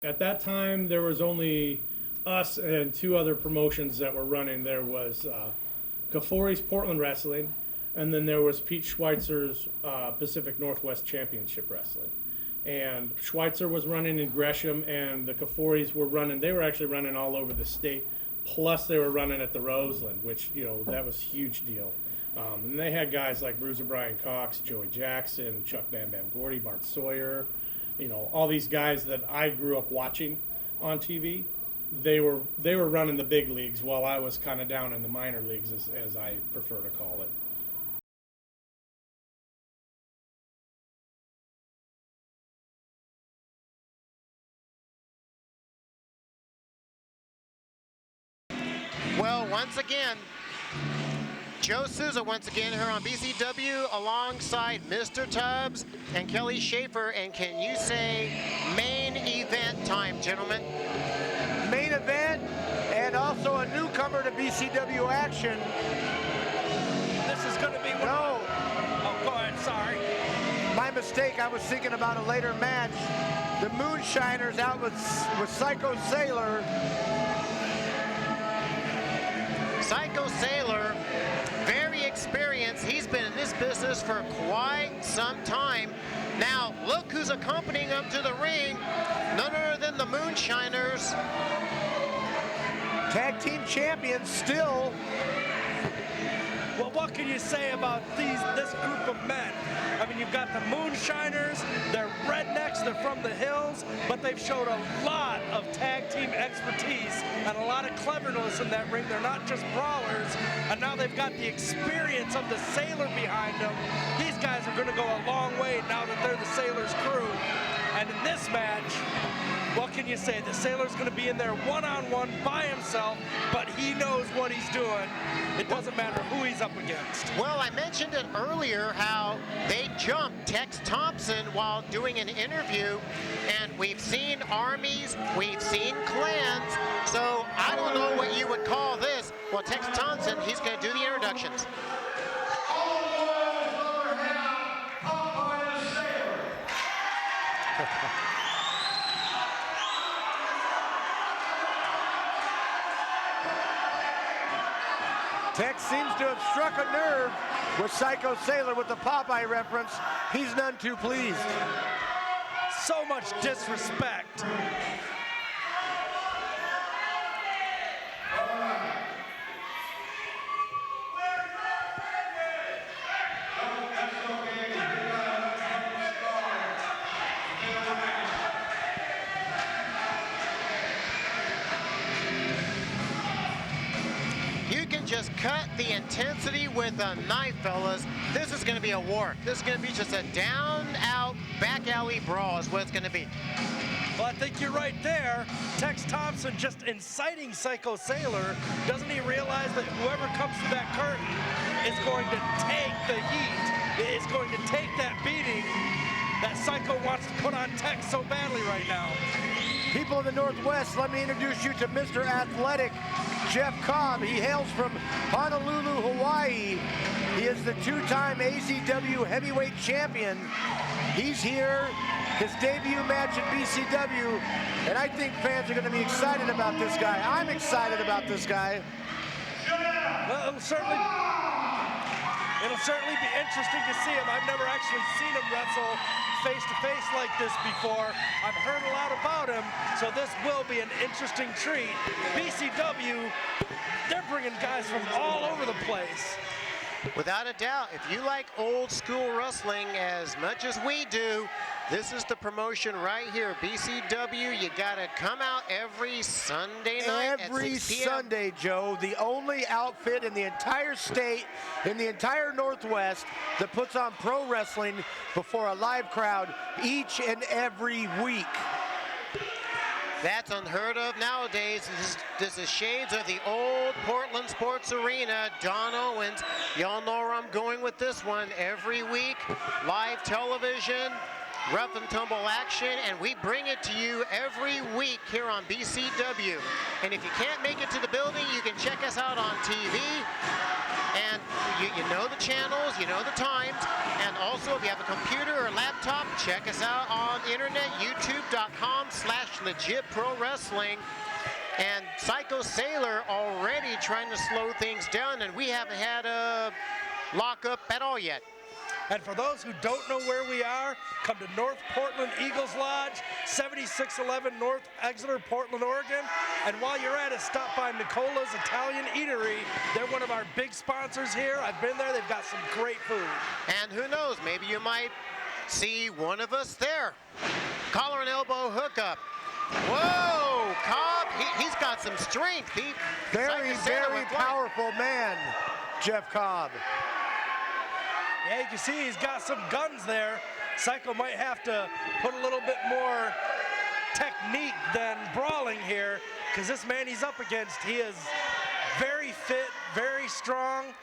At that time, there was only us and 2 other promotions that were running. There was Kafori's Portland Wrestling, and then there was Pete Schweitzer's Pacific Northwest Championship Wrestling. And Schweitzer was running in Gresham, and the Kaforis were running. They were actually running all over the state. Plus, they were running at the Roseland, which, you know, that was a huge deal. And they had guys like Bruiser Brian Cox, Joey Jackson, Chuck Bam Bam Gordy, Bart Sawyer, you know, all these guys that I grew up watching on TV. They were running the big leagues while I was kind of down in the minor leagues, as I prefer to call it. Well, once again, Joe Sousa once again here on BCW alongside Mr. Tubbs and Kelly Schaefer. And can you say main event time, gentlemen? Main event, and also a newcomer to BCW action. This is going to be one. No. Oh, go ahead, sorry. My mistake, I was thinking about a later match. The Moonshiners out with Psycho Sailor. Psycho Sailor, very experienced. He's been in this business for quite some time. Now, look who's accompanying him to the ring. None other than the Moonshiners. Tag team champions still. Well, what can you say about this group of men? I mean, you've got the Moonshiners, they're rednecks, they're from the hills, but they've showed a lot of tag team expertise and a lot of cleverness in that ring. They're not just brawlers, and now they've got the experience of the Sailor behind them. These guys are going to go a long way now that they're the Sailor's crew. And in this match, what can you say? The Sailor's going to be in there one-on-one by himself, but he knows what he's doing. It doesn't matter who he's up against. Well, I mentioned it earlier how they jumped Tex Thompson while doing an interview, and we've seen armies, we've seen clans, so I don't know what you would call this. Well, Tex Thompson, he's going to do the introductions. Tex seems to have struck a nerve with Psycho Sailor with the Popeye reference. He's none too pleased. So much disrespect. Just cut the intensity with a knife, fellas. This is going to be a war. This is going to be just a down-out, back-alley brawl is what it's going to be. Well, I think you're right there. Tex Thompson just inciting Psycho Sailor. Doesn't he realize that whoever comes through that curtain is going to take the heat, is going to take that beating that Psycho wants to put on Tex so badly right now. People of the Northwest, let me introduce you to Mr. Athletic, Jeff Cobb. He hails from Honolulu, Hawaii. He is the 2-time ACW heavyweight champion. He's here, his debut match at BCW, and I think fans are going to be excited about this guy. I'm excited about this guy. Well, it'll certainly be interesting to see him. I've never actually seen him wrestle face-to-face like this before. I've heard a lot about him, so this will be an interesting treat. BCW, they're bringing guys from all over the place. Without a doubt, if you like old school wrestling as much as we do, this is the promotion right here. BCW, you gotta come out every Sunday night every at 6 p.m. Sunday, Joe. The only outfit in the entire state, in the entire Northwest, that puts on pro wrestling before a live crowd each and every week. That's unheard of nowadays. This is shades of the old Portland Sports Arena. Don Owens, y'all know where I'm going with this one. Every week, live television, rough and tumble action, and we bring it to you every week here on on BCW. And if you can't make it to the building, you can check us out on TV. And you know the channels, you know the times. And also, if you have a computer or laptop, check us out on the internet, youtube.com/legitprowrestling. And Psycho Sailor already trying to slow things down, and we haven't had a lockup at all yet. And for those who don't know where we are, come to North Portland Eagles Lodge, 7611 North Exeter, Portland, Oregon. And while you're at it, stop by Nicola's Italian Eatery. They're one of our big sponsors here. I've been there. They've got some great food. And who knows, maybe you might see one of us there. Collar and elbow hookup. Whoa, Cobb, he's got some strength. Very, very powerful man, Jeff Cobb. Yeah, you can see he's got some guns there. Psycho might have to put a little bit more technique than brawling here, because this man he's up against, he is very fit, very strong.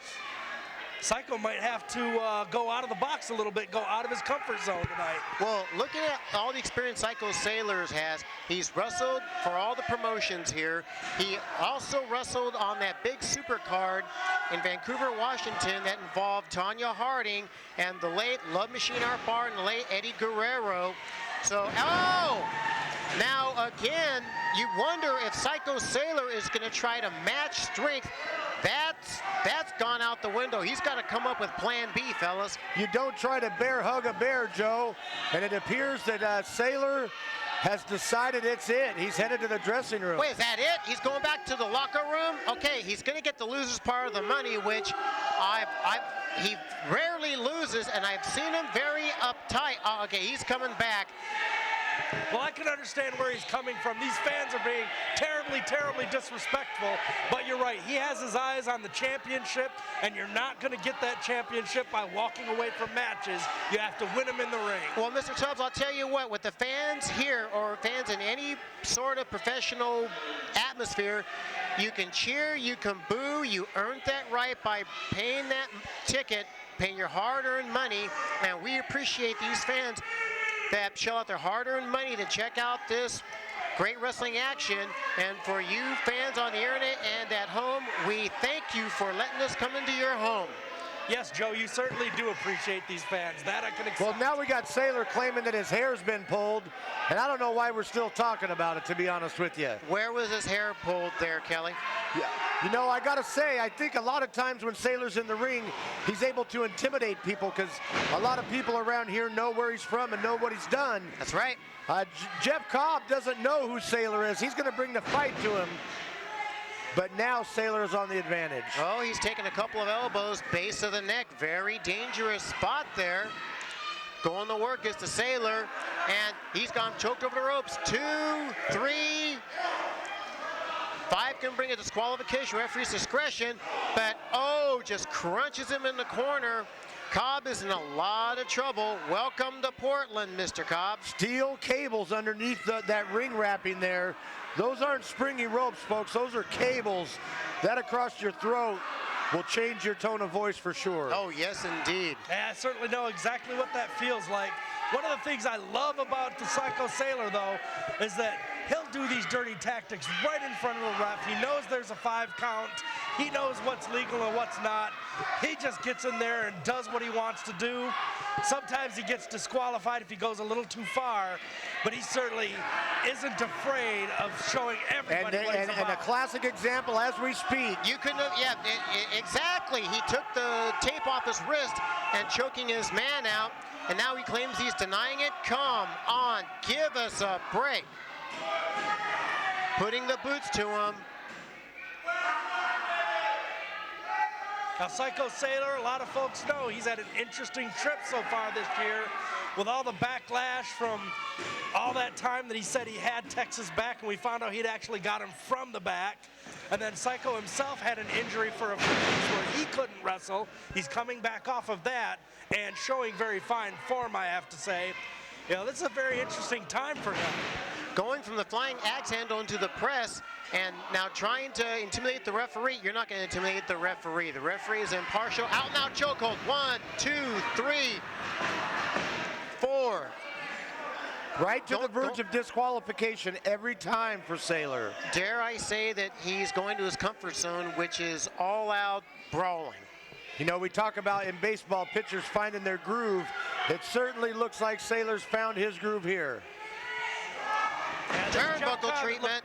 Psycho might have to go out of the box a little bit, go out of his comfort zone tonight. Well, looking at all the experience Psycho Sailors has, he's wrestled for all the promotions here. He also wrestled on that big super card in Vancouver, Washington that involved Tanya Harding and the late Love Machine Art Bar and the late Eddie Guerrero. So, now again, you wonder if Psycho Sailor is going to try to match strength. That's gone out the window. He's got to come up with plan B, fellas. You don't try to bear hug a bear, Joe. And it appears that Sailor has decided it's it. He's headed to the dressing room. Wait, is that it? He's going back to the locker room? Okay, he's going to get the loser's part of the money, which he rarely loses, and I've seen him very uptight. Oh, okay, he's coming back. Well, I can understand where he's coming from. These fans are being terribly, terribly disrespectful. But you're right. He has his eyes on the championship, and you're not going to get that championship by walking away from matches. You have to win them in the ring. Well, Mr. Tubbs, I'll tell you what. With the fans here, or fans in any sort of professional atmosphere, you can cheer, you can boo. You earned that right by paying that ticket, paying your hard-earned money. And we appreciate these fans that shell out their hard-earned money to check out this great wrestling action. And for you fans on the internet and at home, we thank you for letting us come into your home. Yes, Joe, you certainly do appreciate these fans. That I can accept. Well, now we got Sailor claiming that his hair's been pulled, and I don't know why we're still talking about it, to be honest with you. Where was his hair pulled there, Kelly? Yeah. You know, I got to say, I think a lot of times when Sailor's in the ring, he's able to intimidate people, because a lot of people around here know where he's from and know what he's done. That's right. Jeff Cobb doesn't know who Sailor is. He's going to bring the fight to him. But now Sailor is on the advantage. Oh, he's taking a couple of elbows, base of the neck. Very dangerous spot there. Going to work is the Sailor, and he's gone choked over the ropes. 2, 3, 5 can bring a disqualification, referee's discretion, but just crunches him in the corner. Cobb is in a lot of trouble. Welcome to Portland, Mr. Cobb. Steel cables underneath that ring wrapping there. Those aren't springy ropes, folks. Those are cables. That across your throat will change your tone of voice for sure. Oh, yes, indeed. Yeah, I certainly know exactly what that feels like. One of the things I love about the Psycho Sailor, though, is that he'll do these dirty tactics right in front of the ref. He knows there's a 5 count. He knows what's legal and what's not. He just gets in there and does what he wants to do. Sometimes he gets disqualified if he goes a little too far, but he certainly isn't afraid of showing everybody what he's about. And a classic example as we speak. You couldn't have, exactly. He took the tape off his wrist and choking his man out, and now he claims he's denying it. Come on, give us a break. Putting the boots to him. Now, Psycho Sailor, a lot of folks know he's had an interesting trip so far this year with all the backlash from all that time that he said he had Texas back, and we found out he'd actually got him from the back. And then Psycho himself had an injury for a few weeks where he couldn't wrestle. He's coming back off of that and showing very fine form, I have to say. You know, this is a very interesting time for him. Going from the flying axe handle into the press, and now trying to intimidate the referee. You're not going to intimidate the referee. The referee is impartial. Out and out chokehold. 1, 2, 3, 4. Right to the verge of disqualification every time for Sailor. Dare I say that he's going to his comfort zone, which is all-out brawling. You know, we talk about in baseball pitchers finding their groove. It certainly looks like Sailor's found his groove here. Turnbuckle treatment.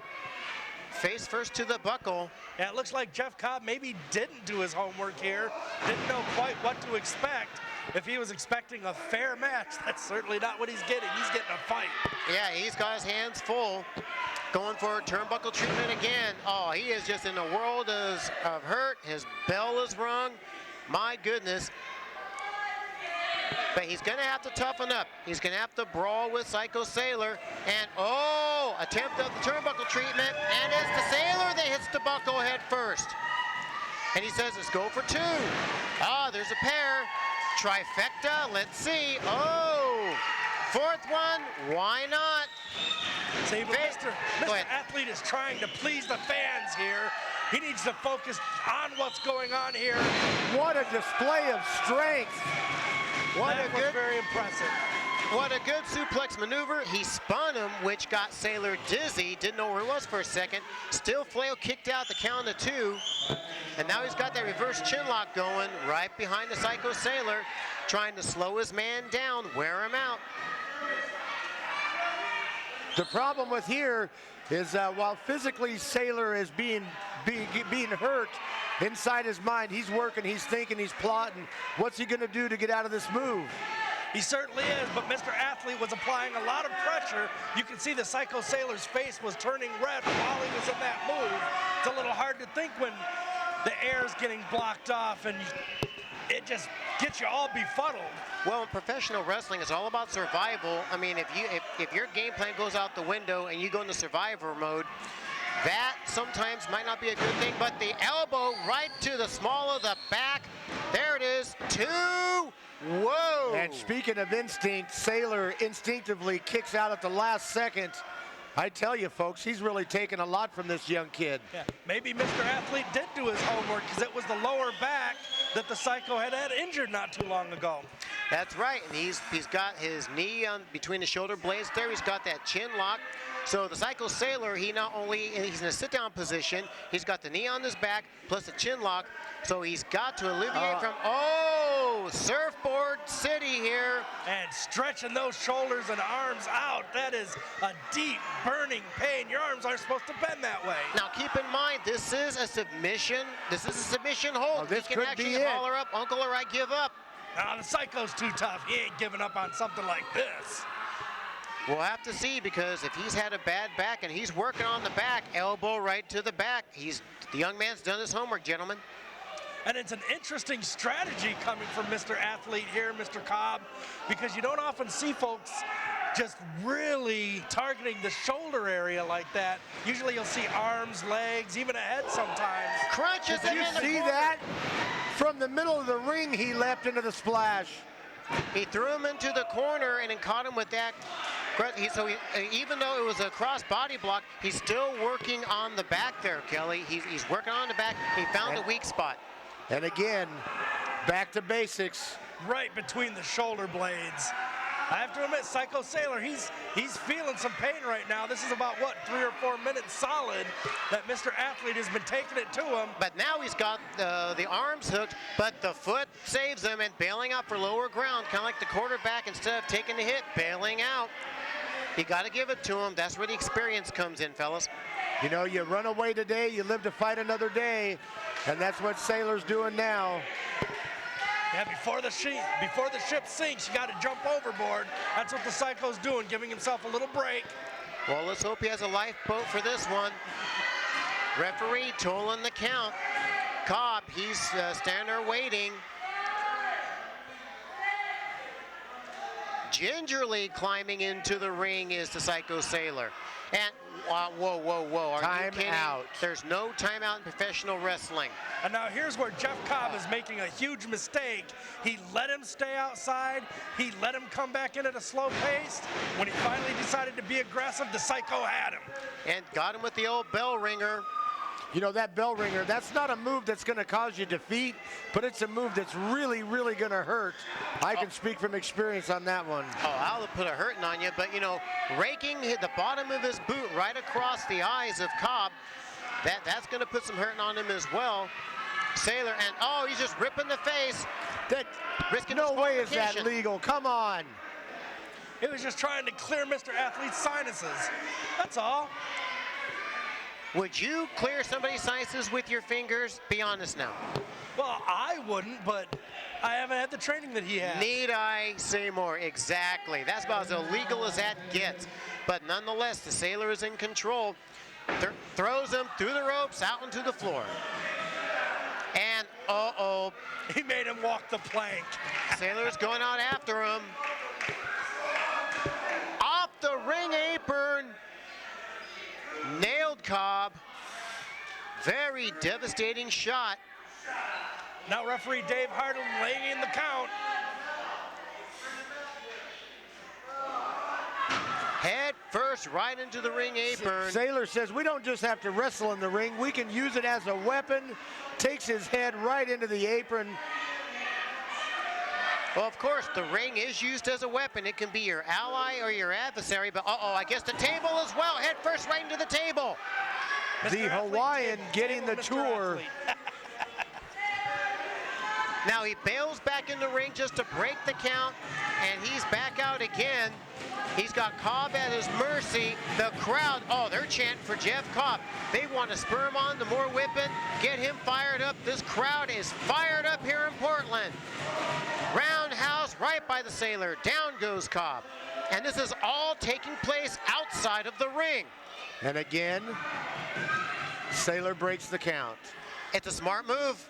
Face first to the buckle. Yeah, it looks like Jeff Cobb maybe didn't do his homework here, didn't know quite what to expect. If he was expecting a fair match, that's certainly not what he's getting. He's getting a fight. Yeah, he's got his hands full. Going for turnbuckle treatment again. Oh, he is just in a world of hurt. His bell is rung. My goodness. But he's going to have to toughen up. He's going to have to brawl with Psycho Sailor. And, oh, attempt of the turnbuckle treatment. And it's the Sailor that hits the buckle head first. And he says, let's go for two. Ah, there's a pair. Trifecta, let's see. Oh, fourth one, why not? See, but Mr. Athlete is trying to please the fans here. He needs to focus on what's going on here. What a display of strength. That was very impressive. What a good suplex maneuver. He spun him, which got Sailor dizzy. Didn't know where he was for a second. Still flail kicked out the count of two. And now he's got that reverse chin lock going right behind the Psycho Sailor, trying to slow his man down, wear him out. The problem with here is while physically Sailor is being hurt, inside his mind, he's working, he's thinking, he's plotting. What's he going to do to get out of this move? He certainly is, but Mr. Athlete was applying a lot of pressure. You can see the Psycho Sailor's face was turning red while he was in that move. It's a little hard to think when the air's getting blocked off and it just gets you all befuddled. Well, in professional wrestling, it's all about survival. I mean, if your game plan goes out the window and you go into survivor mode, that sometimes might not be a good thing, but the elbow right to the small of the back. There it is, two. Whoa! And speaking of instinct, Sailor instinctively kicks out at the last second. I tell you, folks, he's really taken a lot from this young kid. Yeah, maybe Mr. Athlete did do his homework because it was the lower back that the Psycho had injured not too long ago. That's right, and he's got his knee on between the shoulder blades there. He's got that chin lock. So the Psycho Sailor, he's in a sit-down position. He's got the knee on his back plus a chin lock. So he's got to alleviate from, surfboard city here. And stretching those shoulders and arms out. That is a deep, burning pain. Your arms aren't supposed to bend that way. Now keep in mind, this is a submission. This is a submission hold. This he can could actually be holler up, Uncle, or I give up. The Psycho's too tough. He ain't giving up on something like this. We'll have to see, because if he's had a bad back and he's working on the back, elbow right to the back, the young man's done his homework, gentlemen. And it's an interesting strategy coming from Mr. Athlete here, Mr. Cobb, because you don't often see folks just really targeting the shoulder area like that. Usually you'll see arms, legs, even a head sometimes. Crunches him in the corner. Did you see that? From the middle of the ring, he leapt into the splash. He threw him into the corner and then caught him with that. Even though it was a cross body block, he's still working on the back there, Kelly. He's working on the back. He found the weak spot. And again, back to basics. Right between the shoulder blades. I have to admit, Psycho Sailor, he's feeling some pain right now. This is about, 3 or 4 minutes solid that Mr. Athlete has been taking it to him. But now he's got the arms hooked, but the foot saves him and bailing out for lower ground, kind of like the quarterback, instead of taking the hit, bailing out. You got to give it to him. That's where the experience comes in, fellas. You know, you run away today, you live to fight another day, and that's what Sailor's doing now. Yeah, before the ship sinks, you got to jump overboard. That's what the Psycho's doing, giving himself a little break. Well, let's hope he has a lifeboat for this one. Referee tolling the count. Cobb, he's standing there waiting. Gingerly climbing into the ring is the Psycho Sailor. And whoa, are you kidding? Out. There's no timeout in professional wrestling. And now here's where Jeff Cobb is making a huge mistake. He let him stay outside. He let him come back in at a slow pace. When he finally decided to be aggressive, the Psycho had him. And got him with the old bell ringer. You know, that bell ringer, that's not a move that's going to cause you defeat, but it's a move that's really, really going to hurt. I can speak from experience on that one. Oh, I'll put a hurting on you, but you know, raking the bottom of his boot right across the eyes of Cobb, that's going to put some hurting on him as well. Sailor, and oh, he's just ripping the face. That, risking no way is that legal. Come on. It was just trying to clear Mr. Athlete's sinuses. That's all. Would you clear somebody's sinuses with your fingers? Be honest now. Well, I wouldn't, but I haven't had the training that he has. Need I say more? Exactly. That's about as illegal as that gets. But nonetheless, the Sailor is in control. Throws him through the ropes out into the floor. And uh-oh. He made him walk the plank. Sailor's going out after him. Off the ring apron. Nailed Cobb. Very devastating shot. Now referee Dave Harden laying in the count. Head first right into the ring apron. Sailor says we don't just have to wrestle in the ring, we can use it as a weapon. Takes his head right into the apron. Well, of course, the ring is used as a weapon. It can be your ally or your adversary, but uh-oh, I guess the table as well. Head first right into the table. The Hawaiian getting the tour. Now he bails back in the ring just to break the count, and he's back out again. He's got Cobb at his mercy. The crowd, oh, they're chanting for Jeff Cobb. They want to spur him on to more whipping, get him fired up. This crowd is fired up here in Portland. Roundhouse right by the Sailor. Down goes Cobb. And this is all taking place outside of the ring. And again, Sailor breaks the count. It's a smart move.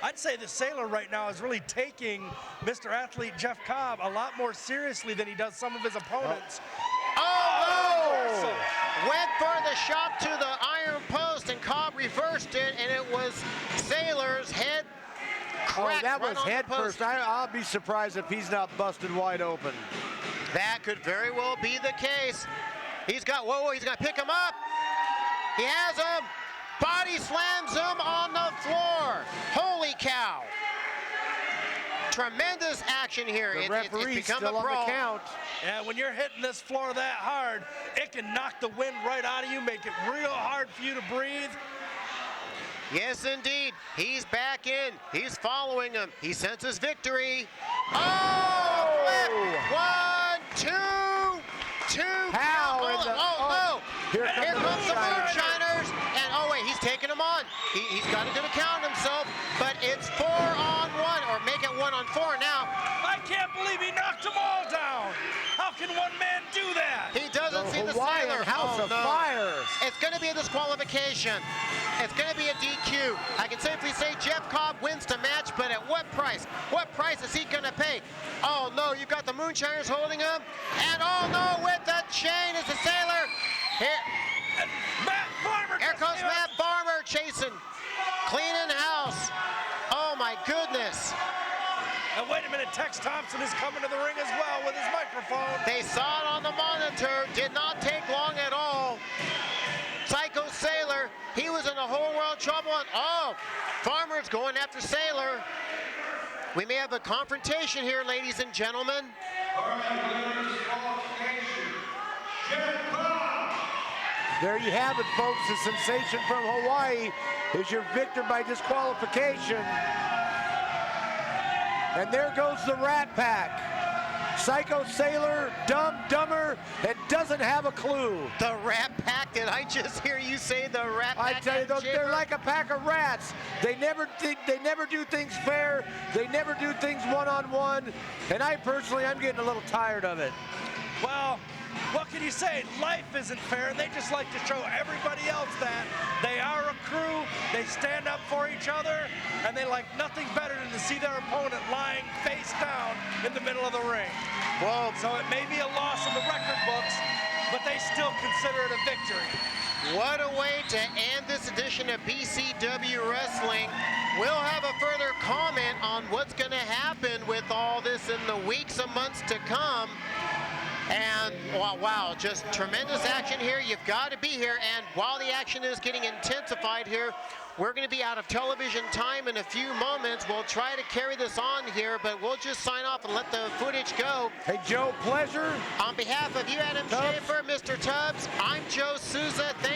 I'd say the Sailor right now is really taking Mr. Athlete Jeff Cobb a lot more seriously than he does some of his opponents. Oh! Went for the shot to the iron post, and Cobb reversed it, and it was Sailor's head cracked. That right was on head the post. first. I'll be surprised if he's not busted wide open. That could very well be the case. He's got, whoa, he's got to pick him up. He has him. Body slams him on the floor. Holy cow. Tremendous action here. The It's referee's become still a on brawl. the count. Yeah, when you're hitting this floor that hard, it can knock the wind right out of you, make it real hard for you to breathe. Yes, indeed. He's back in. He's following him. He senses victory. Oh! Flip. 1, 2, 2. How? No. Here Here comes the Moonshiners. Moonshiners. And oh wait, he's taking him on. He's got to do the count himself, but it's 4 on 1, or make it 1 on 4 now. I can't believe he knocked them all down. How can one man do that? He doesn't see the Hawaiian Sailor. House Oh, of no. Fire. It's going to be a disqualification. It's going to be a DQ. I can safely say Jeff Cobb wins the match, but at what price? What price is he going to pay? Oh no, you've got the Moonshiners holding him, and oh no, with the chain is the Sailor. Matt Farmer. Here comes Matt Farmer chasing, cleaning house. Oh my goodness. And wait a minute, Tex Thompson is coming to the ring as well with his microphone. They saw it on the monitor. Did not take long at all. Psycho Sailor, he was in a whole world trouble. And oh, Farmer's going after Sailor. We may have a confrontation here, ladies and gentlemen. There you have it, folks. The sensation from Hawaii is your victor by disqualification. And there goes the Rat Pack. Psycho Sailor, dumber, and doesn't have a clue. The Rat Pack, did I just hear you say the Rat Pack? I tell you, they're like a pack of rats. They never do things fair. They never do things one-on-one. And I personally, I'm getting a little tired of it. Well, what can you say? Life isn't fair, and they just like to show everybody else that they are a crew, they stand up for each other, and they like nothing better than to see their opponent lying face down in the middle of the ring. Well, So it may be a loss in the record books, but they still consider it a victory. what a way to end this edition of BCW Wrestling. We'll have a further comment on what's going to happen with all this in the weeks and months to come. And wow, just tremendous action here. You've got to be here. And while the action is getting intensified here, we're going to be out of television time in a few moments. We'll try to carry this on here, but we'll just sign off and let the footage go. Hey, Joe, pleasure. On behalf of you, Adam Tubbs. Schaefer, Mr. Tubbs, I'm Joe Sousa. Thank